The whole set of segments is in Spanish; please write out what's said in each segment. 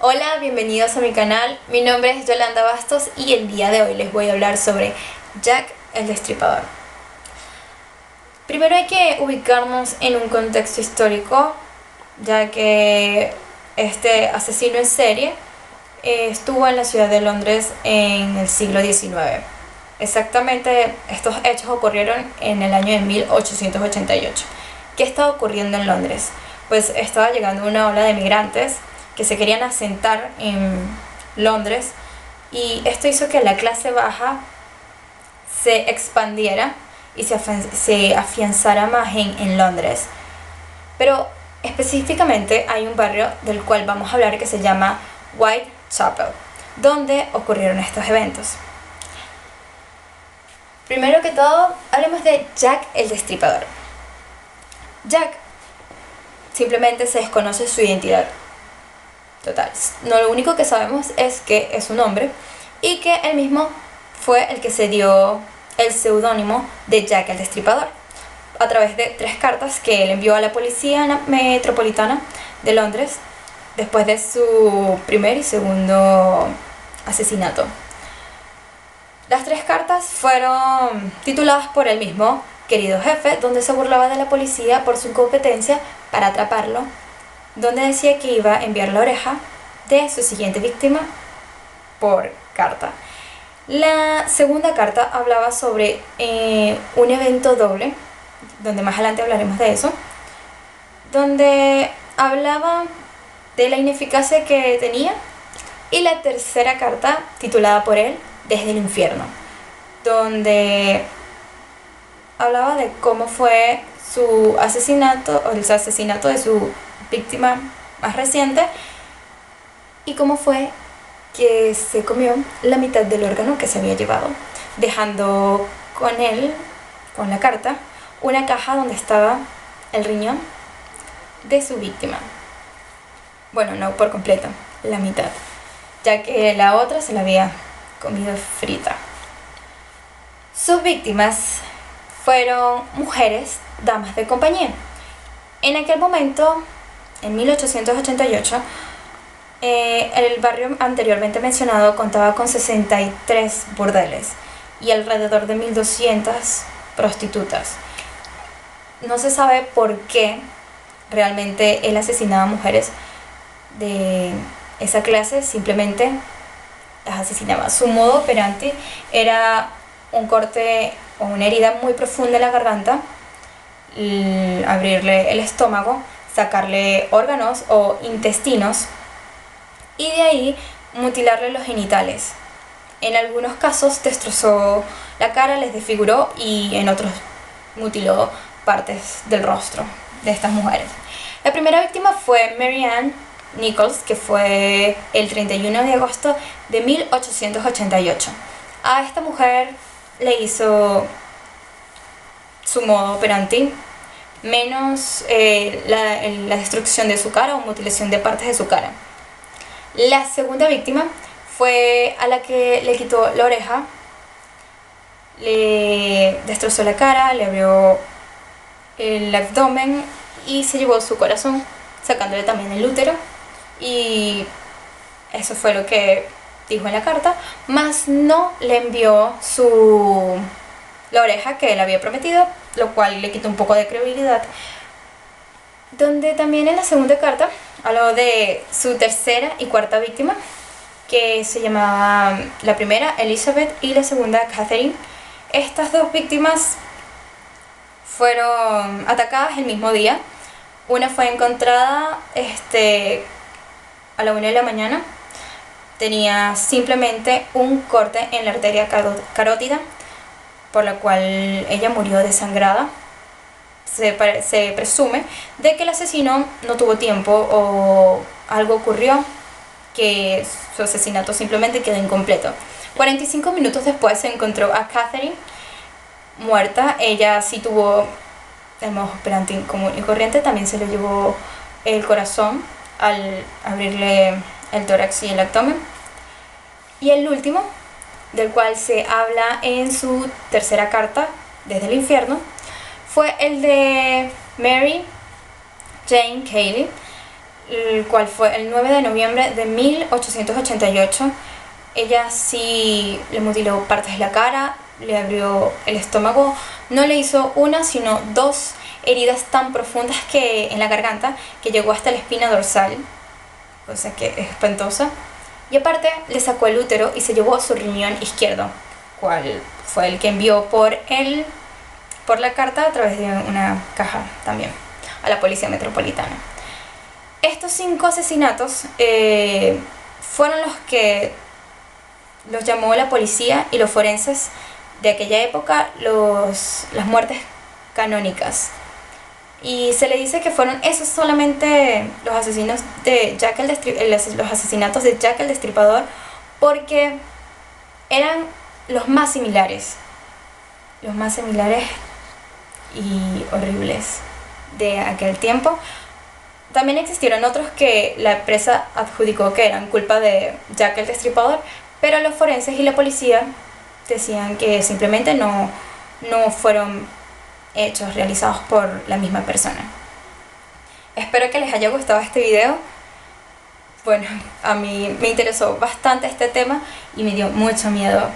Hola, bienvenidos a mi canal. Mi nombre es Yolanda Bastos y el día de hoy les voy a hablar sobre Jack el Destripador. Primero hay que ubicarnos en un contexto histórico, ya que este asesino en serie estuvo en la ciudad de Londres en el siglo XIX. Exactamente, estos hechos ocurrieron en el año de 1888. ¿Qué estaba ocurriendo en Londres? Pues estaba llegando una ola de migrantes que se querían asentar en Londres, y esto hizo que la clase baja se expandiera y se afianzara más en Londres. Pero específicamente hay un barrio del cual vamos a hablar que se llama Whitechapel, donde ocurrieron estos eventos. Primero que todo, hablemos de Jack el Destripador. Jack simplemente se desconoce su identidad total. No, lo único que sabemos es que es un hombre y que él mismo fue el que se dio el seudónimo de Jack el Destripador a través de 3 cartas que él envió a la policía metropolitana de Londres después de su primer y segundo asesinato. Las 3 cartas fueron tituladas por él mismo, Querido Jefe, donde se burlaba de la policía por su incompetencia para atraparlo, donde decía que iba a enviar la oreja de su siguiente víctima por carta. La segunda carta hablaba sobre un evento doble, donde más adelante hablaremos de eso, donde hablaba de la ineficacia que tenía. Y la tercera carta, titulada por él, Desde el infierno, donde hablaba de cómo fue su asesinato, o el asesinato de su víctima más reciente, y cómo fue que se comió la mitad del órgano que se había llevado, dejando con él, con la carta, una caja donde estaba el riñón de su víctima. Bueno, no por completo, la mitad, ya que la otra se la había comido frita. Sus víctimas fueron mujeres, damas de compañía. En aquel momento, en 1888, el barrio anteriormente mencionado contaba con 63 burdeles y alrededor de 1200 prostitutas. No se sabe por qué realmente él asesinaba a mujeres de esa clase, simplemente las asesinaba. Su modo operandi era un corte o una herida muy profunda en la garganta, abrirle el estómago, sacarle órganos o intestinos y de ahí mutilarle los genitales. En algunos casos destrozó la cara, les desfiguró, y en otros mutiló partes del rostro de estas mujeres. La primera víctima fue Mary Ann Nichols, que fue el 31 de agosto de 1888. A esta mujer le hizo su modo operandi, menos la destrucción de su cara o mutilación de partes de su cara. La segunda víctima fue a la que le quitó la oreja, le destrozó la cara, le abrió el abdomen y se llevó su corazón, sacándole también el útero, y eso fue lo que dijo en la carta, mas no le envió la oreja que él había prometido, lo cual le quitó un poco de credibilidad. Donde también en la segunda carta habló de su tercera y cuarta víctima, que se llamaba la primera Elizabeth y la segunda Catherine. Estas 2 víctimas fueron atacadas el mismo día. Una fue encontrada a la 1 de la mañana. Tenía simplemente un corte en la arteria carótida, por la cual ella murió desangrada. Se presume de que el asesino no tuvo tiempo o algo ocurrió que su asesinato simplemente quedó incompleto. 45 minutos después se encontró a Catherine muerta. Ella sí tuvo el modo operandi común y corriente, también se le llevó el corazón al abrirle el tórax y el abdomen. Y el último, del cual se habla en su tercera carta, Desde el infierno, fue el de Mary Jane Cayley, el cual fue el 9 de noviembre de 1888. Ella sí le mutiló partes de la cara, le abrió el estómago, no le hizo una sino dos heridas tan profundas que en la garganta que llegó hasta la espina dorsal, cosa que es espantosa. Y aparte le sacó el útero y se llevó su riñón izquierdo, cual fue el que envió por la carta a través de una caja también a la policía metropolitana. Estos 5 asesinatos fueron los que los llamó la policía y los forenses de aquella época las muertes canónicas. Y se le dice que fueron esos solamente los asesinos de los asesinatos de Jack el Destripador, porque eran los más similares y horribles de aquel tiempo. También existieron otros que la empresa adjudicó que eran culpa de Jack el Destripador, pero los forenses y la policía decían que simplemente no fueron hechos realizados por la misma persona. Espero que les haya gustado este video. Bueno, a mí me interesó bastante este tema y me dio mucho miedo.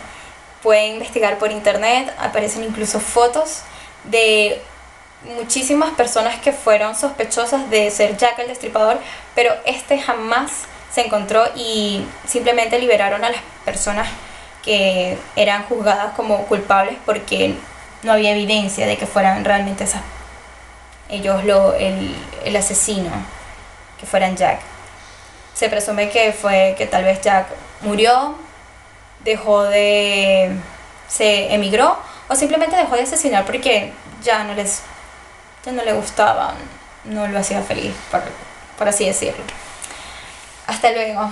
Pueden investigar por internet, aparecen incluso fotos de muchísimas personas que fueron sospechosas de ser Jack el Destripador, pero este jamás se encontró y simplemente liberaron a las personas que eran juzgadas como culpables porque no había evidencia de que fueran realmente ellos el asesino, que fueran Jack. Se presume que tal vez Jack murió, se emigró o simplemente dejó de asesinar porque ya no le gustaba, no lo hacía feliz, por así decirlo. Hasta luego.